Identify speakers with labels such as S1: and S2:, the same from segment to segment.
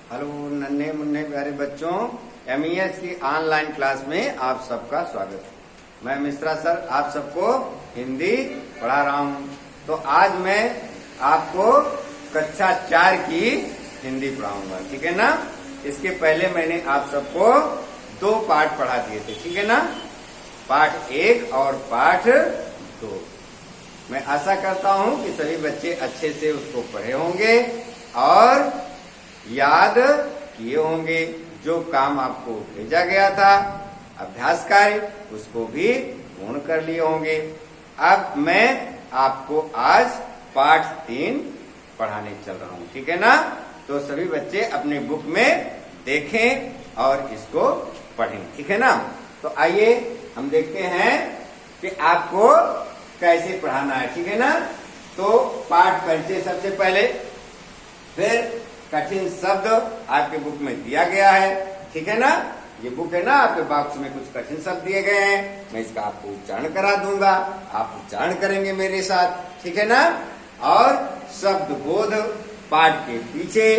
S1: Hello नन्हे मुन्ने प्यारे बच्चों, एमईएस की ऑनलाइन क्लास में आप सबका स्वागत है। मैं मिश्रा सर आप सबको हिंदी पढ़ा रहा हूँ। तो आज मैं आपको कक्षा 4 की हिंदी पढ़ाऊंगा, ठीक है ना। इसके पहले मैंने आप सबको 2 पाठ पढ़ा दिए थे, ठीक है ना, पाठ 1 और पाठ 2। मैं आशा करता हूँ कि सभी बच्चे अच्छे से उसको पढ़े होंगे और याद किए होंगे। जो काम आपको भेजा गया था अभ्यास कार्य, उसको भी पूर्ण कर लिए होंगे। अब मैं आपको आज पाठ 3 पढ़ाने चल रहा हूँ, ठीक है ना। तो सभी बच्चे अपने बुक में देखें और इसको पढ़ें, ठीक है ना। तो आइए हम देखते हैं कि आपको कैसे पढ़ाना है, ठीक है ना। तो पाठ परिचय सबसे पहले, फिर कठिन शब्द आपके बुक में दिया गया है, ठीक है ना। ये बुक है ना, आपके बॉक्स में कुछ कठिन शब्द दिए गए हैं। मैं इसका आपको उच्चारण करा दूंगा, आप उच्चारण करेंगे मेरे साथ, ठीक है ना। और शब्द बोध पाठ के पीछे,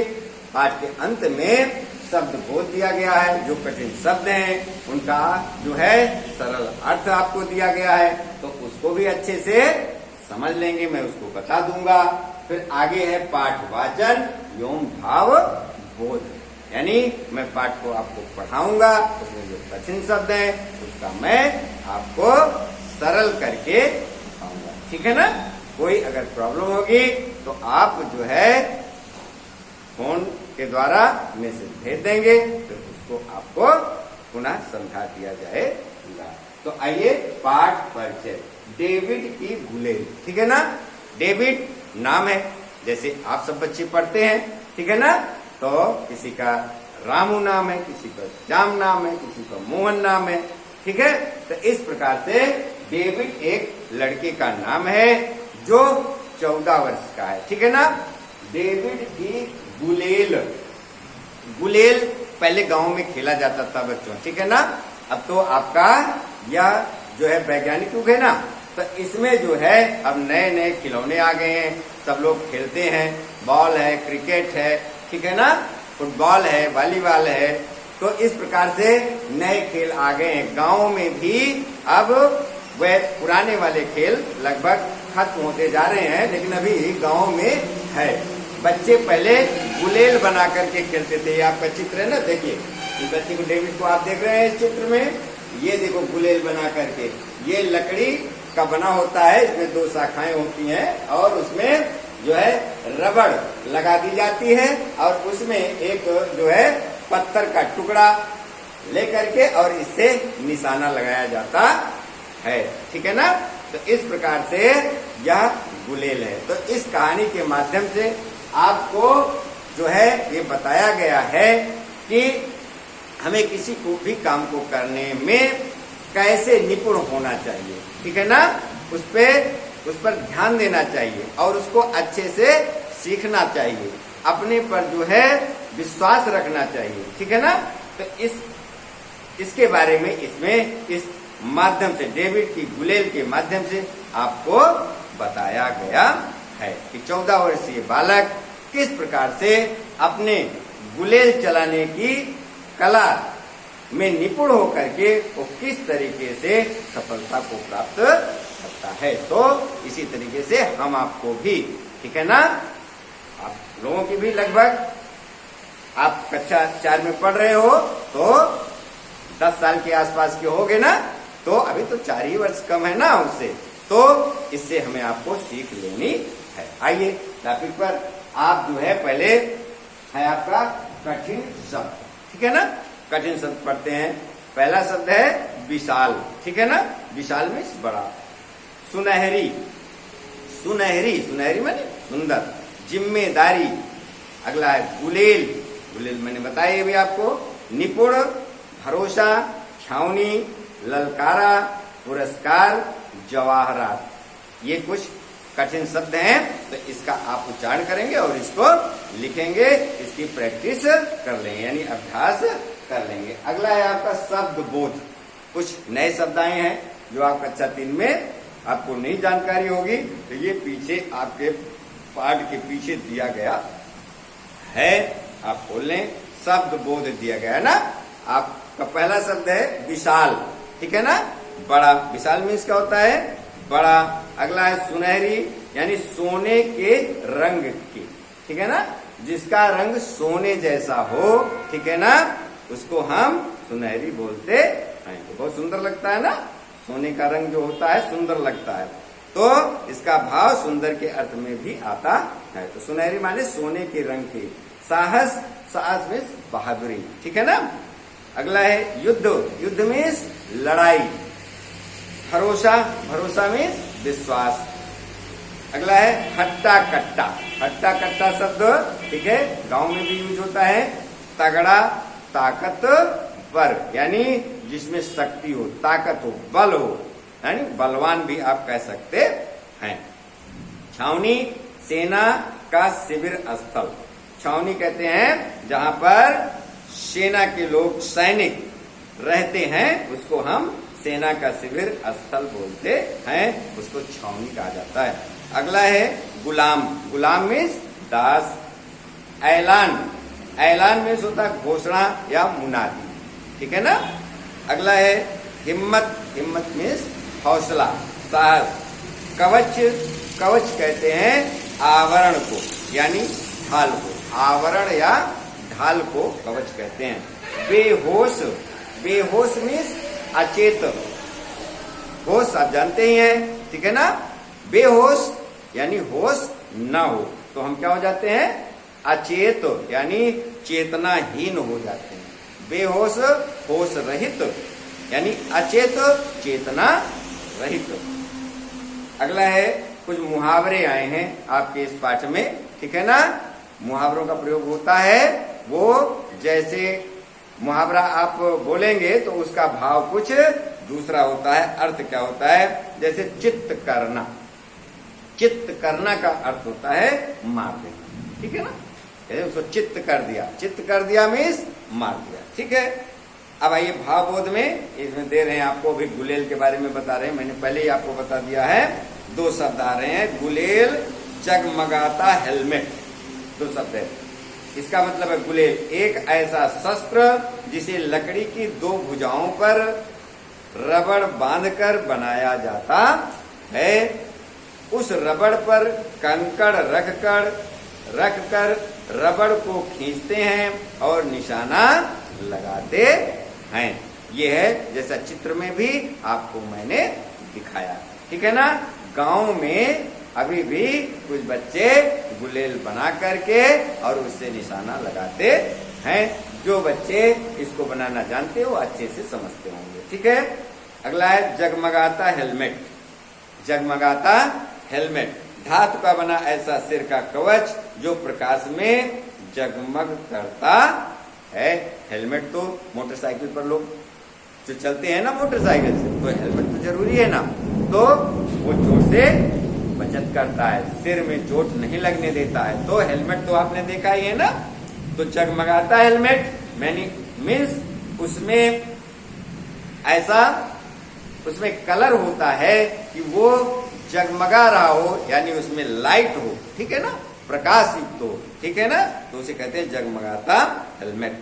S1: पाठ के अंत में शब्द बोध दिया गया है। जो कठिन शब्द हैं उनका जो है सरल अर्थ आपको दिया गया है, तो उसको भी अच्छे से समझ लेंगे, मैं उसको बता दूंगा। फिर आगे है पाठ वाचन एवं भाव बोध, यानी मैं पाठ को आपको पढ़ाऊंगा, उसमें जो कठिन शब्द हैं उसका मैं आपको सरल करके बताऊंगा, ठीक है ना। कोई अगर प्रॉब्लम होगी तो आप जो है फोन के द्वारा मैसेज भेज देंगे, फिर उसको आपको पुनः समझा दिया जाएगा। तो आइए पाठ परिचय। डेविड की गुलेल, ठीक है ना। डेविड नाम है, जैसे आप सब बच्चे पढ़ते हैं, ठीक है ना। तो किसी का रामू नाम है, किसी का श्याम नाम है, किसी का मोहन नाम है, ठीक है। तो इस प्रकार से डेविड एक लड़के का नाम है जो 14 वर्ष का है, ठीक है ना। डेविड की गुलेल, गुलेल पहले गांव में खेला जाता था बच्चों, ठीक है ना। अब तो आपका यह जो है वैज्ञानिक युग है ना, तो इसमें जो है अब नए नए खिलौने आ गए हैं, सब लोग खेलते हैं। बॉल है, क्रिकेट है, ठीक है ना, फुटबॉल है, वॉलीबॉल है। तो इस प्रकार से नए खेल आ गए हैं। गांव में भी अब वह पुराने वाले खेल लगभग खत्म होते जा रहे हैं, लेकिन अभी गांव में है। बच्चे पहले गुलेल बना करके खेलते थे। ये आपका चित्र है ना, देखिए इस बच्चे को, डेविड को आप देख रहे हैं इस चित्र में। ये देखो गुलेल बना करके, ये लकड़ी का बना होता है, इसमें 2 शाखाएं होती हैं और उसमें जो है रबड़ लगा दी जाती है और उसमें एक जो है पत्थर का टुकड़ा लेकर के और इससे निशाना लगाया जाता है, ठीक है ना। तो इस प्रकार से यह गुलेल है। तो इस कहानी के माध्यम से आपको जो है ये बताया गया है कि हमें किसी को भी काम को करने में कैसे निपुण होना चाहिए, ठीक है ना। उस पर ध्यान देना चाहिए और उसको अच्छे से सीखना चाहिए, अपने पर जो है विश्वास रखना चाहिए, ठीक है ना। तो इसके बारे में इसमें इस माध्यम से, डेविड की गुलेल के माध्यम से आपको बताया गया है कि 14 वर्षीय बालक किस प्रकार से अपने गुलेल चलाने की कला में निपुण होकर के वो किस तरीके से सफलता को प्राप्त करता है। तो इसी तरीके से हम आपको भी, ठीक है ना, आप लोगों की भी लगभग आप कक्षा 4 में पढ़ रहे हो तो 10 साल के आसपास के होगे ना, तो अभी तो 4 ही वर्ष कम है ना उससे, तो इससे हमें आपको सीख लेनी है। आइए टॉपिक पर। आप जो है पहले है आपका कठिन शब्द, ठीक है ना। कठिन शब्द पढ़ते हैं। पहला शब्द है विशाल, ठीक है ना। विशाल में बड़ा। सुनहरी, सुनहरी, सुनहरी माने सुंदर। जिम्मेदारी। अगला है गुलेल, गुलेल मैंने बताया भी आपको। निपुण, भरोसा, छावनी, ललकारा, पुरस्कार, जवाहरात। ये कुछ कठिन शब्द हैं, तो इसका आप उच्चारण करेंगे और इसको लिखेंगे, इसकी प्रैक्टिस कर लेंगे, यानी अभ्यास कर लेंगे। अगला है आपका शब्द बोध। कुछ नए शब्द आए हैं जो आप कक्षा 3 में आपको नहीं जानकारी होगी, तो ये पीछे आपके पाठ के पीछे दिया गया है। आप खोल लें। शब्द बोध दिया गया है ना। आपका पहला शब्द है विशाल, ठीक है ना, बड़ा। विशाल मीन्स क्या होता है? बड़ा। अगला है सुनहरी, यानी सोने के रंग की, ठीक है ना, जिसका रंग सोने जैसा हो, ठीक है ना, उसको हम सुनहरी बोलते हैं। तो बहुत सुंदर लगता है ना, सोने का रंग जो होता है सुंदर लगता है, तो इसका भाव सुंदर के अर्थ में भी आता है। तो सुनहरी माने सोने के रंग की। साहस, साहस मीन्स बहादुरी, ठीक है ना। अगला है युद्ध, युद्ध मीन्स लड़ाई। भरोसा, भरोसा मीन्स विश्वास। अगला है हट्टा कट्टा, हट्टा कट्टा शब्द, ठीक है, गांव में भी यूज होता है। तगड़ा, ताकतवर, यानी जिसमें शक्ति हो, ताकत हो, बल हो, यानी बलवान भी आप कह सकते हैं। छावनी, सेना का शिविर स्थल। छावनी कहते हैं जहां पर सेना के लोग, सैनिक रहते हैं, उसको हम सेना का शिविर स्थल बोलते हैं, उसको छावनी कहा जाता है। अगला है गुलाम, गुलाम मीन्स दास। ऐलान, ऐलान मीन्स होता है घोषणा या मुनादी, ठीक है ना। अगला है हिम्मत, हिम्मत मीन्स हौसला, साहस। कवच, कवच कहते हैं आवरण को, यानी ढाल को, आवरण या ढाल को कवच कहते हैं। बेहोश, बेहोश मीन्स अचेत। होश आप जानते ही हैं, ठीक है ना। बेहोश यानी होश न हो, तो हम क्या हो जाते हैं? अचेत, यानी चेतनाहीन हो जाते हैं। बेहोश, होश रहित, यानी अचेत, चेतना रहित। अगला है कुछ मुहावरे आए हैं आपके इस पाठ में, ठीक है ना। मुहावरों का प्रयोग होता है, वो जैसे मुहावरा आप बोलेंगे तो उसका भाव कुछ दूसरा होता है, अर्थ क्या होता है। जैसे चित्त करना, चित्त करना का अर्थ होता है मार देना, ठीक है ना। जैसे उसको चित्त कर दिया, चित्त कर दिया मीन्स मार दिया, ठीक है। अब आइए भावबोध में, इसमें दे रहे हैं आपको, अभी गुलेल के बारे में बता रहे हैं, मैंने पहले ही आपको बता दिया है। दो शब्द आ रहे हैं, गुलेल, जगमगाता हेलमेट, दो शब्द है। इसका मतलब है गुलेल एक ऐसा शस्त्र जिसे लकड़ी की दो भुजाओं पर रबड़ बांधकर बनाया जाता है। उस रबड़ पर कंकड़ रखकर रबड़ को खींचते हैं और निशाना लगाते हैं। ये है जैसा चित्र में भी आपको मैंने दिखाया, ठीक है ना। गांव में अभी भी कुछ बच्चे गुलेल बना करके और उससे निशाना लगाते हैं। जो बच्चे इसको बनाना जानते हो अच्छे से समझते होंगे, ठीक है। अगला है जगमगाता हेलमेट, जगमगाता हेलमेट, धातु का बना ऐसा सिर का कवच जो प्रकाश में जगमग करता है। हेलमेट तो मोटरसाइकिल पर लोग जो चलते हैं ना मोटरसाइकिल से, तो हेलमेट तो जरूरी है ना, तो वो चोट से बचत करता है, सिर में चोट नहीं लगने देता है। तो हेलमेट तो आपने देखा ही है ना। तो जगमगाता हेलमेट मैंने मीन्स उसमें ऐसा, उसमें कलर होता है कि वो जगमगा रहा हो, यानी उसमें लाइट हो, ठीक है ना, प्रकाशित हो, ठीक है ना, तो उसे कहते हैं जगमगाता हेलमेट।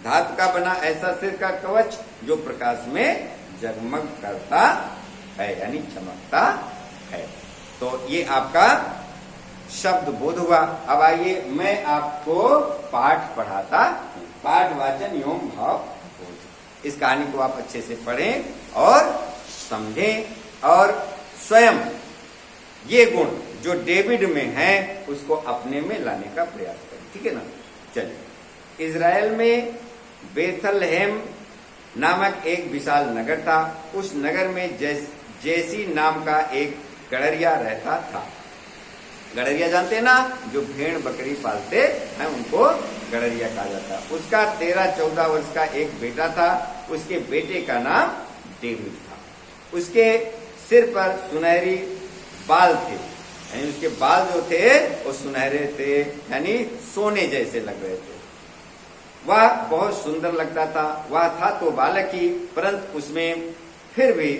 S1: धातु का बना ऐसा सिर का कवच जो प्रकाश में जगमग करता है, यानी चमकता है। तो ये आपका शब्द बोध हुआ। अब आइए मैं आपको पाठ पढ़ाता हूं, पाठ वाचन एवं भाव बोध। इस कहानी को आप अच्छे से पढ़ें और समझें और स्वयं ये गुण जो डेविड में है उसको अपने में लाने का प्रयास करें, ठीक है ना। चलिए, इजराइल में बेथलहेम नामक एक विशाल नगर था। उस नगर में जैसी नाम का एक गड़रिया रहता था। गड़रिया जानते हैं ना, जो भेड़ बकरी पालते हैं उनको गड़रिया कहा जाता है। उसका 13-14 वर्ष का एक बेटा था। उसके बेटे का नाम डेविड था। उसके सिर पर सुनहरी बाल थे, यानी उसके बाल जो थे वो सुनहरे थे, यानी सोने जैसे लग रहे थे। वह बहुत सुंदर लगता था। वह था तो बालक ही, परंतु उसमें फिर भी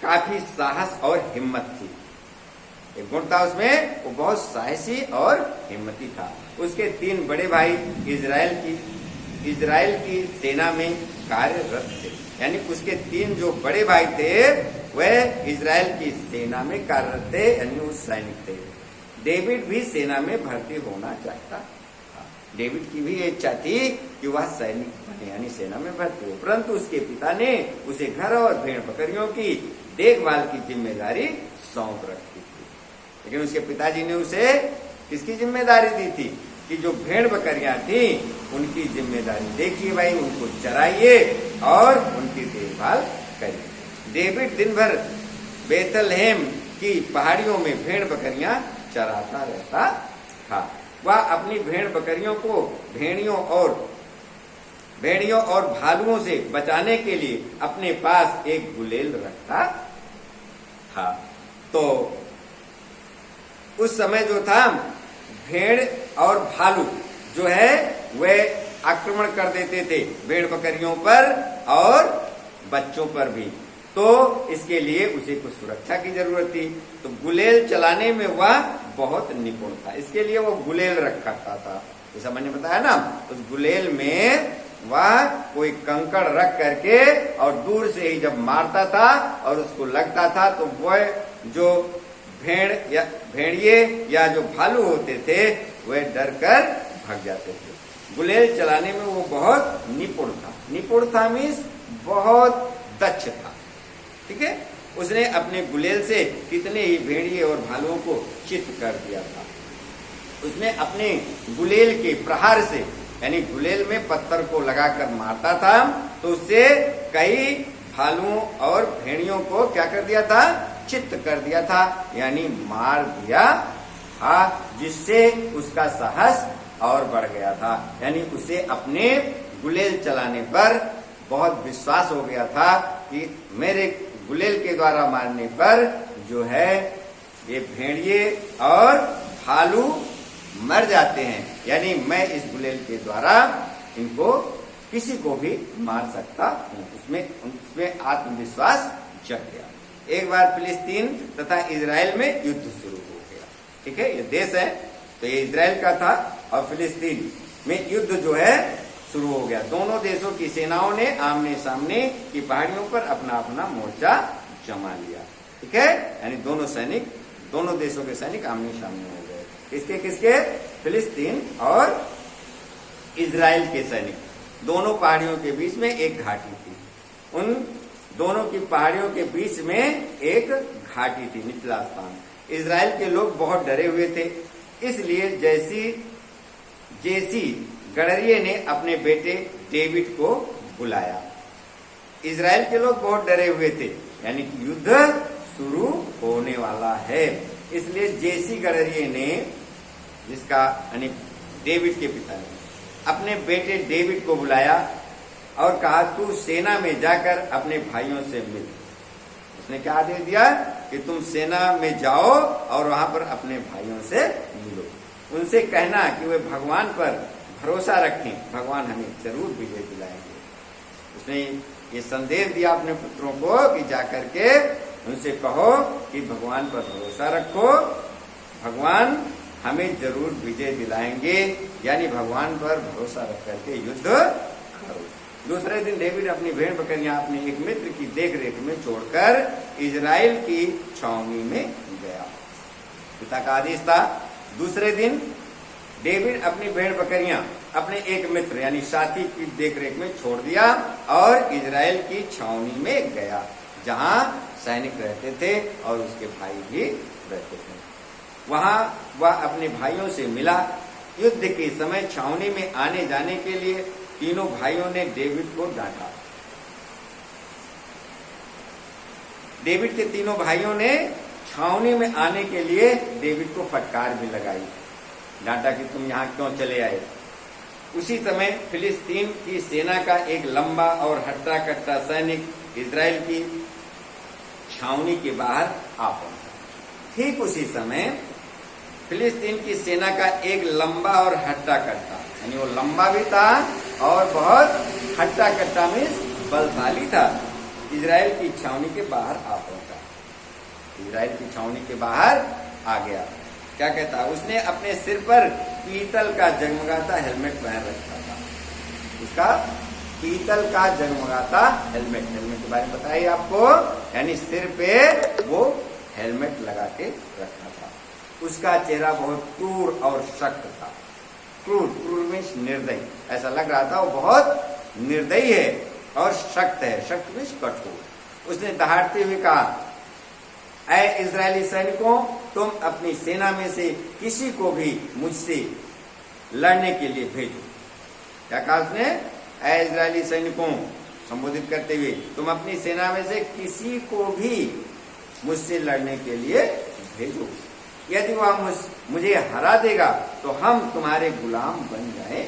S1: काफी साहस और हिम्मत थी। एक गुण था उसमें, वो बहुत साहसी और हिम्मती था। उसके 3 बड़े भाई इजराइल की सेना में कार्यरत थे, यानी उसके 3 जो बड़े भाई थे वह इजराइल की सेना में कार्यरत थे, यानी वो सैनिक थे। डेविड भी सेना में भर्ती होना चाहता था। डेविड की भी इच्छा थी कि वह सैनिक बने, यानी सेना में भर्ती हो, परंतु उसके पिता ने उसे घर और भेड़ बकरियों की देखभाल की जिम्मेदारी सौंप रखी थी। लेकिन उसके पिताजी ने उसे किसकी जिम्मेदारी दी थी कि जो भेड़ बकरियां थी उनकी जिम्मेदारी देखिए भाई, उनको चराइए और उनकी देखभाल करिए। डेविड दिन भर बेथलहेम की पहाड़ियों में भेड़ बकरियां चराता रहता था। वह अपनी भेड़ बकरियों को भेड़ियों और भालुओं से बचाने के लिए अपने पास एक गुलेल रखता था। तो उस समय जो था, भेड़ और भालू जो है वह आक्रमण कर देते थे भेड़ बकरियों पर और बच्चों पर भी, तो इसके लिए उसे कुछ सुरक्षा की जरूरत थी। तो गुलेल चलाने में वह बहुत निपुण था, इसके लिए वो गुलेल रखा था। जैसा मैंने बताया ना, उस गुलेल में वह कोई कंकड़ रख करके और दूर से ही जब मारता था और उसको लगता था तो वह जो भेड़िए या जो भालू होते थे वह डर कर भाग जाते थे। गुलेल चलाने में वो बहुत निपुण था मीन्स बहुत दक्ष था। ठीक है, उसने अपने गुलेल से कितने ही भेड़िए और भालुओं को चित कर दिया था। उसने अपने गुलेल के प्रहार से, यानी गुलेल में पत्थर को लगाकर मारता था, तो उससे कई भालुओं और भेड़ियों को क्या कर दिया था, चित्त कर दिया था, यानी मार दिया था, जिससे उसका साहस और बढ़ गया था। यानी उसे अपने गुलेल चलाने पर बहुत विश्वास हो गया था कि मेरे गुलेल के द्वारा मारने पर जो है ये भेड़िए और भालू मर जाते हैं, यानी मैं इस गुलेल के द्वारा इनको किसी को भी मार सकता हूं। उसमें आत्मविश्वास जग गया। एक बार फिलिस्तीन तथा इजराइल में युद्ध शुरू हो गया। ठीक है, ये देश है तो ये इजराइल का था और फिलिस्तीन में युद्ध जो है शुरू हो गया। दोनों देशों की सेनाओं ने आमने सामने की पहाड़ियों पर अपना अपना मोर्चा जमा लिया। ठीक है, यानी दोनों देशों के सैनिक आमने सामने हो गए। किसके? फिलिस्तीन और इजराइल के सैनिक। दोनों पहाड़ियों के बीच में एक घाटी थी। उन दोनों की पहाड़ियों के बीच में एक घाटी थी, निचला स्थान। इजराइल के लोग बहुत डरे हुए थे, इसलिए जेसी गडरिये ने अपने बेटे डेविड को बुलाया। इजराइल के लोग बहुत डरे हुए थे, यानी कि युद्ध शुरू होने वाला है, इसलिए जेसी गडरिये ने, जिसका यानी डेविड के पिता ने, अपने बेटे डेविड को बुलाया और कहा तू सेना में जाकर अपने भाइयों से मिल। उसने क्या आदेश दिया कि तुम सेना में जाओ और वहां पर अपने भाइयों से मिलो। उनसे कहना कि वे भगवान पर भरोसा रखें, भगवान हमें जरूर विजय दिलाएंगे। उसने ये संदेश दिया अपने पुत्रों को कि जाकर के उनसे कहो कि भगवान पर भरोसा रखो, भगवान हमें जरूर विजय दिलाएंगे, यानी भगवान पर भरोसा रख करके युद्ध करो। दूसरे दिन डेविड अपनी भेड़ बकरियां अपने एक मित्र की देखरेख में छोड़कर इजराइल की छावनी में गया। पिता का आदेश था। दूसरे दिन डेविड अपनी भेड़ बकरियां अपने एक मित्र यानी साथी की देखरेख में छोड़ दिया और इजराइल की छावनी में गया, जहां सैनिक रहते थे और उसके भाई भी रहते थे। वहां वह अपने भाइयों से मिला। युद्ध के समय छावनी में आने जाने के लिए तीनों भाइयों ने डेविड को डांटा। डेविड के तीनों भाइयों ने छावनी में आने के लिए डेविड को फटकार भी लगाई, डांटा कि तुम यहां क्यों चले आए। उसी समय फिलिस्तीन की सेना का एक लंबा और हट्टा कट्टा सैनिक इजराइल की छावनी के बाहर आ पहुंचा। ठीक उसी समय फिलिस्तीन की सेना का एक लंबा और हट्टा कट्टा, यानी वो लंबा भी था और बहुत हट्टा कट्टा में बलशाली था, इजराइल की छावनी के बाहर आ पहुंचा। इजराइल की छावनी के बाहर आ गया। क्या कहता, उसने अपने सिर पर पीतल का जगमगाता हेलमेट पहन रखा था। उसका पीतल का जगमगाता हेलमेट, हेलमेट के बारे में बताइए आपको, यानी सिर पे वो हेलमेट लगा के रखा था। उसका चेहरा बहुत क्रूर और सख्त था। क्रूर, क्रूर मीन्स निर्दयी, ऐसा लग रहा था वो बहुत निर्दयी है और सख्त है। सख्त मीन्स कठोर। उसने दहाड़ते हुए कहा, ऐ इजरायली सैनिकों, तुम अपनी सेना में से किसी को भी मुझसे लड़ने के लिए भेजो। क्या कहा उसने? ऐ इजरायली सैनिकों, संबोधित करते हुए, तुम अपनी सेना में से किसी को भी मुझसे लड़ने के लिए भेजो। यदि वह मुझे हरा देगा तो हम तुम्हारे गुलाम बन जाएंगे।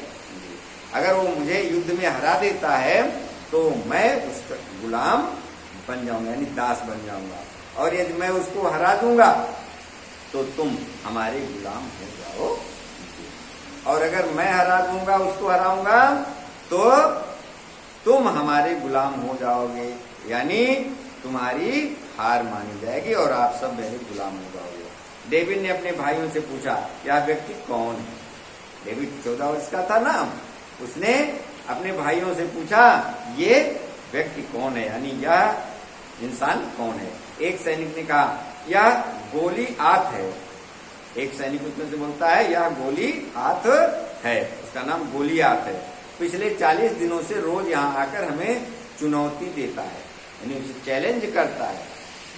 S1: अगर वो मुझे युद्ध में हरा देता है तो मैं उसका गुलाम बन जाऊंगा, यानी दास बन जाऊंगा। और यदि मैं उसको हरा दूंगा तो तुम हमारे गुलाम हो जाओ। और अगर मैं हरा दूंगा, उसको हराऊंगा, तो तुम हमारे गुलाम हो जाओगे, यानी तुम्हारी हार मानी जाएगी और आप सब मेरे गुलाम हो जाओगे। डेविड ने अपने भाइयों से पूछा, यह व्यक्ति कौन है? डेविड 14 वर्ष का था ना। उसने अपने भाइयों से पूछा, ये व्यक्ति कौन है, यानी यह इंसान कौन है? एक सैनिक ने कहा, यह गोलियात है। एक सैनिक उसमें से बोलता है, यह गोलियात है, उसका नाम गोलियात है। पिछले 40 दिनों से रोज यहाँ आकर हमें चुनौती देता है, यानी उसे चैलेंज करता है,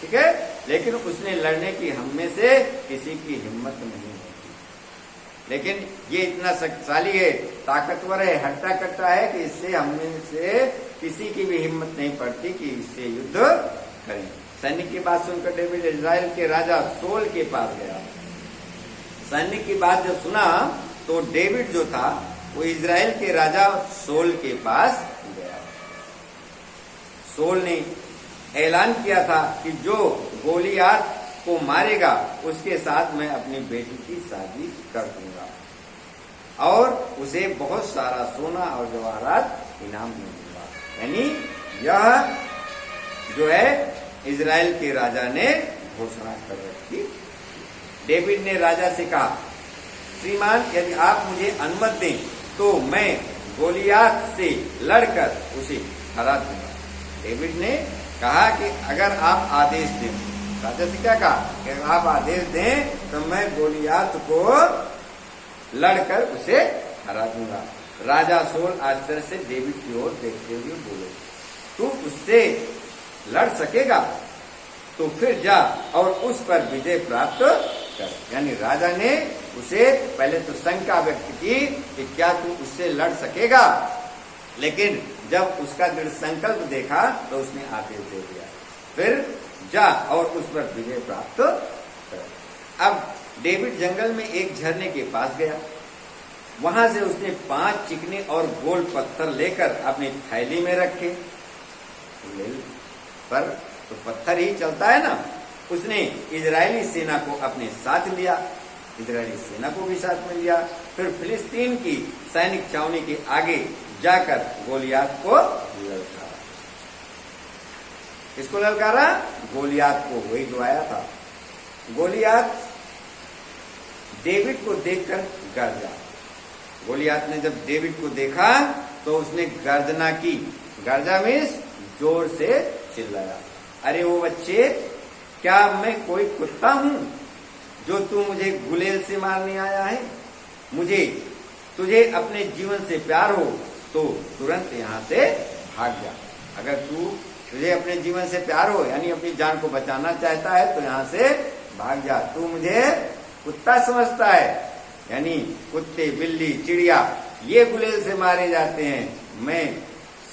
S1: ठीक है। लेकिन उसने लड़ने की हम में से किसी की हिम्मत नहीं होती। लेकिन ये इतना शक्तिशाली है, ताकतवर है, हट्टा कट्टा है कि इससे हम में से किसी की भी हिम्मत नहीं पड़ती कि इससे युद्ध करें। सैनिक की बात सुनकर डेविड इजराइल के राजा सोल के पास गया। सैनिक की बात जब सुना तो डेविड जो था वो इजराइल के राजा सोल के पास गया। सोल ने ऐलान किया था कि जो गोलियात को मारेगा उसके साथ मैं अपनी बेटी की शादी कर दूंगा और उसे बहुत सारा सोना और जवाहरात इनाम में दूंगा। यानी यह जो है इजराइल के राजा ने घोषणा कर रखी। डेविड ने राजा से कहा, श्रीमान, यदि आप मुझे अनुमति दें तो मैं गोलियात से लड़कर उसे हरा दूंगा। डेविड ने कहा कि अगर आप आदेश दें, राजा से क्या कहा कि अगर आप आदेश दें तो मैं गोलियात को लड़कर उसे हरा दूंगा। राजा सोल आश्चर्य से डेविड की ओर देखते हुए बोले, तू उससे लड़ सकेगा तो फिर जा और उस पर विजय प्राप्त कर। यानी राजा ने उसे पहले तो शंका व्यक्त की कि क्या तू उससे लड़ सकेगा, लेकिन जब उसका दृढ़ संकल्प देखा तो उसने आदेश दे दिया, फिर जा और उस पर विजय प्राप्त कर। अब डेविड जंगल में एक झरने के पास गया। वहां से उसने 5 चिकने और गोल पत्थर लेकर अपनी थैली में रखे। पर तो पत्थर ही चलता है ना। उसने इजरायली सेना को अपने साथ लिया, इजरायली सेना को भी साथ में लिया। फिर फिलिस्तीन की सैनिक छावनी के आगे जाकर गोलियात को ललकारा। किसको ललकारा? गोलियात को, वही जो आया था। गोलियात डेविड को देखकर गर्जा। गोलियात ने जब डेविड को देखा तो उसने गर्जना की। गर्जा मीन्स जोर से चिल्लाया, अरे वो बच्चे, क्या मैं कोई कुत्ता हूं जो तू मुझे गुलेल से मारने आया है? तुझे अपने जीवन से प्यार हो तो तुरंत यहाँ से भाग जा। अगर तुझे अपने जीवन से प्यार हो, यानी अपनी जान को बचाना चाहता है, तो यहाँ से भाग जा। तू मुझे कुत्ता समझता है, यानी कुत्ते, बिल्ली, चिड़िया ये गुलेल से मारे जाते हैं, मैं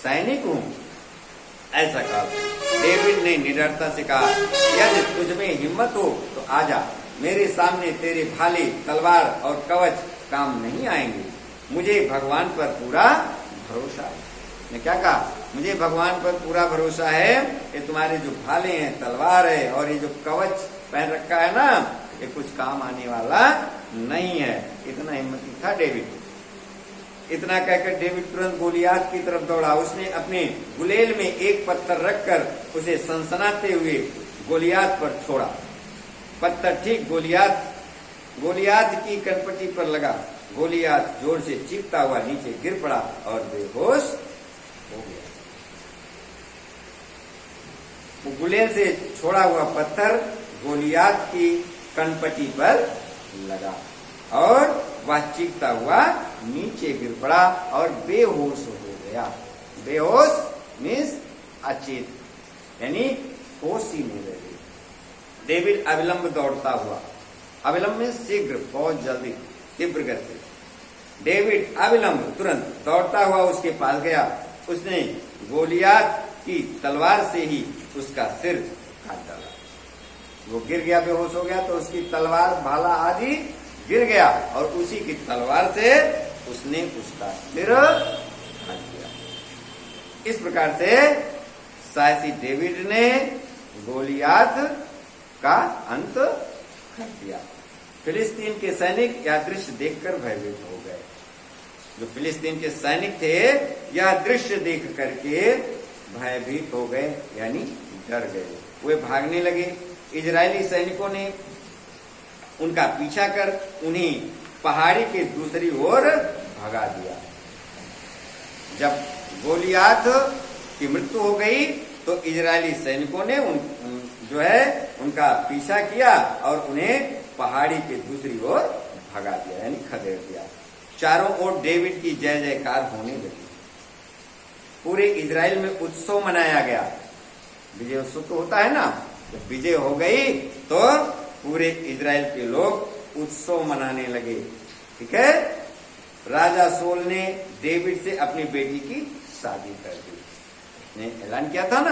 S1: सैनिक हूं, ऐसा कहा। डेविड ने निडरता से कहा, यदि तुझमें हिम्मत हो तो आजा, मेरे सामने तेरे भाले, तलवार और कवच काम नहीं आएंगे। मुझे भगवान पर पूरा भरोसा है। ने क्या कहा? मुझे भगवान पर पूरा भरोसा है कि तुम्हारे जो भाले हैं, तलवार है और ये जो कवच पहन रखा है ना, ये कुछ काम आने वाला नहीं है। इतना हिम्मती था डेविड। इतना कहकर डेविड तुरंत गोलियात की तरफ दौड़ा। उसने अपने गुलेल में एक पत्थर रखकर उसे सनसनाते हुए गोलियात पर छोड़ा। पत्थर ठीक गोलियात की कनपटी पर लगा। गोलियात जोर से चीखता हुआ नीचे गिर पड़ा और बेहोश हो गया। गुलेल से छोड़ा हुआ पत्थर गोलियात की कनपटी पर लगा और वह चीखता हुआ नीचे गिर पड़ा और बेहोश हो गया। बेहोश मीन्स अचेत, यानी होश ही नहीं रहे। डेविड अविलंब दौड़ता हुआ, अविलंब में शीघ्र, बहुत जल्दी, तीव्र गति। डेविड अविलंब तुरंत दौड़ता हुआ उसके पास गया। उसने गोलियात की तलवार से ही उसका सिर काट डाला। वो गिर गया, बेहोश हो गया, तो उसकी तलवार, भाला आदि गिर गया और उसी की तलवार से उसने उसका सिर काट दिया। इस प्रकार से साहसी डेविड ने गोलियात का अंत कर दिया। फिलिस्तीन के सैनिक यह दृश्य देखकर भयभीत हो गए। जो फिलिस्तीन के सैनिक थे यह दृश्य देख करके भयभीत हो गए, यानी डर गए। वे भागने लगे। इजरायली सैनिकों ने उनका पीछा कर उन्हें पहाड़ी के दूसरी ओर भगा दिया। जब गोलियात की मृत्यु हो गई तो इजरायली सैनिकों ने उनका पीछा किया और उन्हें पहाड़ी के दूसरी ओर भगा दिया, यानी खदेड़ दिया। चारों ओर डेविड की जय जयकार होने लगी। पूरे इजराइल में उत्सव मनाया गया। विजय उत्सव तो होता है ना, जब विजय हो गई तो पूरे इजराइल के लोग उत्सव मनाने लगे। ठीक है। राजा सोल ने डेविड से अपनी बेटी की शादी कर दी। ने ऐलान किया था ना,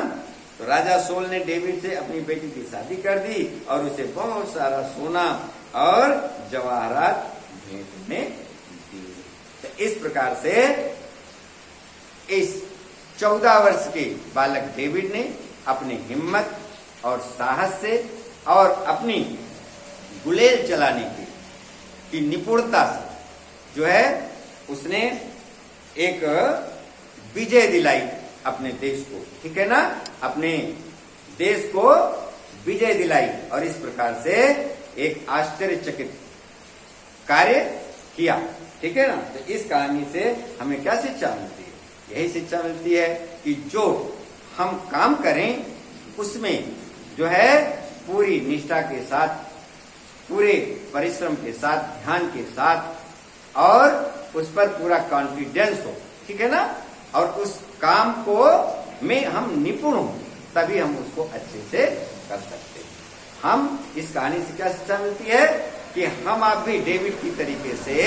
S1: तो राजा सोल ने डेविड से अपनी बेटी की शादी कर दी और उसे बहुत सारा सोना और जवाहरात भेंट में दिए। तो इस प्रकार से इस 14 वर्ष के बालक डेविड ने अपनी हिम्मत और साहस से और अपनी गुलेल चलाने की निपुणता से जो है उसने एक विजय दिलाई अपने देश को। ठीक है ना, अपने देश को विजय दिलाई और इस प्रकार से एक आश्चर्यचकित कार्य किया। ठीक है ना। तो इस कहानी से हमें क्या शिक्षा मिलती है? यही शिक्षा मिलती है कि जो हम काम करें उसमें जो है पूरी निष्ठा के साथ, पूरे परिश्रम के साथ, ध्यान के साथ और उस पर पूरा कॉन्फिडेंस हो। ठीक है ना। और उस काम को में हम निपुण हो, तभी हम उसको अच्छे से कर सकते हैं। हम इस कहानी से क्या शिक्षा मिलती है कि हम आप भी डेविड की तरीके से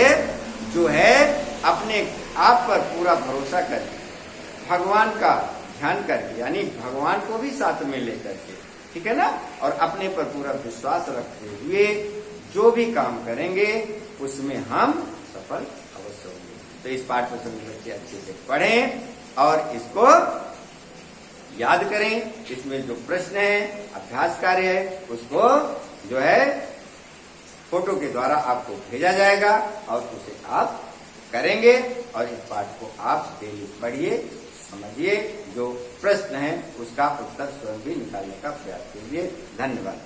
S1: जो है अपने आप पर पूरा भरोसा करके, भगवान का ध्यान करके, यानी भगवान को भी साथ में लेकर के, ठीक है ना, और अपने पर पूरा विश्वास रखते हुए जो भी काम करेंगे उसमें हम सफल अवश्य होंगे। तो इस पाठ को सभी बच्चे अच्छे से पढ़ें और इसको याद करें। इसमें जो प्रश्न है, अभ्यास कार्य है, उसको जो है फोटो के द्वारा आपको भेजा जाएगा और उसे आप करेंगे और इस पाठ को आप डेली पढ़िए, समझिए, जो प्रश्न है उसका उत्तर स्वयं भी निकालने का प्रयास कीजिए। धन्यवाद।